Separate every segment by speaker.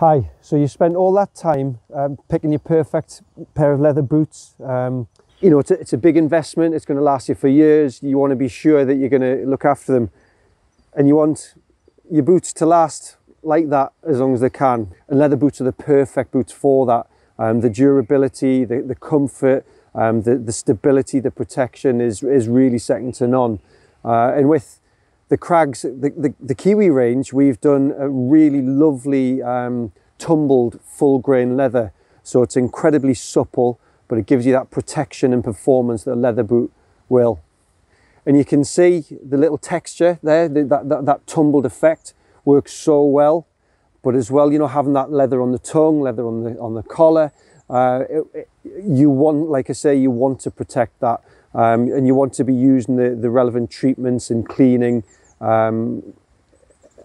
Speaker 1: Hi, so you spent all that time picking your perfect pair of leather boots. You know, it's a big investment, it's going to last you for years. You want to be sure that you're going to look after them. And you want your boots to last like that as long as they can. And leather boots are the perfect boots for that. The durability, the comfort, the stability, the protection is really second to none. And with the Crags, the Kiwi range, we've done a really lovely tumbled full grain leather. So it's incredibly supple, but it gives you that protection and performance that a leather boot will. And you can see the little texture there, that tumbled effect works so well. But as well, you know, having that leather on the tongue, leather on the collar, you want, like I say, you want to protect that. And you want to be using the relevant treatments and cleaning. And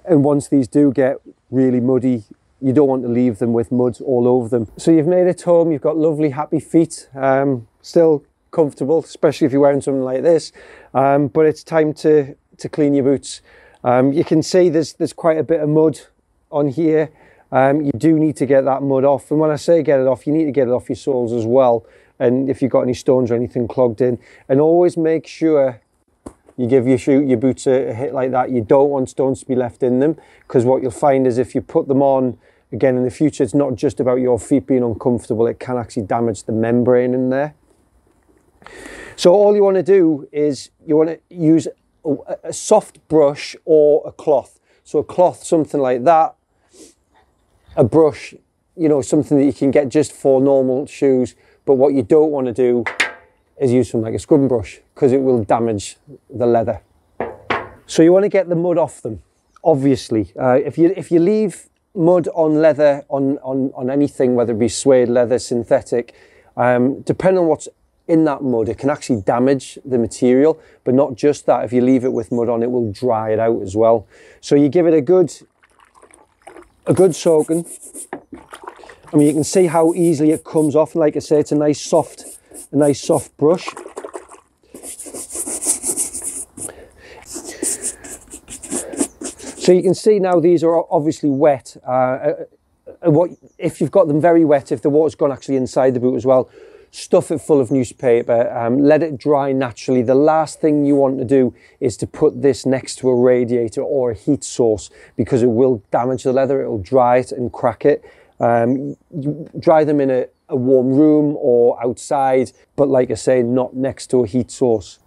Speaker 1: once these do get really muddy, you don't want to leave them with mud all over them. So you've made it home, you've got lovely, happy feet, still comfortable, especially if you're wearing something like this. But it's time to clean your boots. You can see there's quite a bit of mud on here. You do need to get that mud off. And when I say get it off, you need to get it off your soles as well. And if you've got any stones or anything clogged in, and always make sure you give your boots a hit like that. You don't want stones to be left in them, because what you'll find is if you put them on again in the future, it's not just about your feet being uncomfortable, it can actually damage the membrane in there. So all you want to do is you want to use a soft brush or a cloth. So a cloth, something like that, a brush, you know, something that you can get just for normal shoes. But what you don't want to do is use something like a scrubbing brush, because it will damage the leather. So you want to get the mud off them, obviously. If you leave mud on leather, on anything, whether it be suede leather, synthetic, depending on what's in that mud, it can actually damage the material. But not just that, if you leave it with mud on, it will dry it out as well. So you give it a good soaking. I mean, you can see how easily it comes off. Like I say, it's a nice soft brush. So you can see now these are obviously wet. If you've got them very wet, if the water's gone actually inside the boot as well, stuff it full of newspaper, let it dry naturally. The last thing you want to do is to put this next to a radiator or a heat source, because it will damage the leather, it will dry it and crack it. You dry them in a warm room or outside, but like I say, not next to a heat source.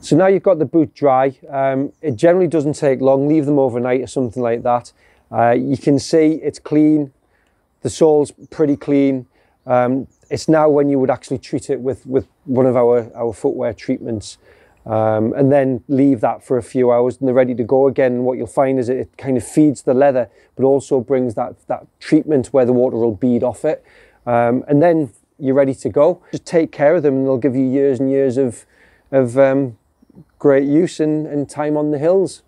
Speaker 1: So now you've got the boot dry. It generally doesn't take long. Leave them overnight or something like that. You can see it's clean. The sole's pretty clean. It's now when you would actually treat it with one of our footwear treatments. And then leave that for a few hours and they're ready to go again. And what you'll find is it kind of feeds the leather, but also brings that treatment where the water will bead off it. And then you're ready to go. Just take care of them and they'll give you years and years of great use and time on the hills.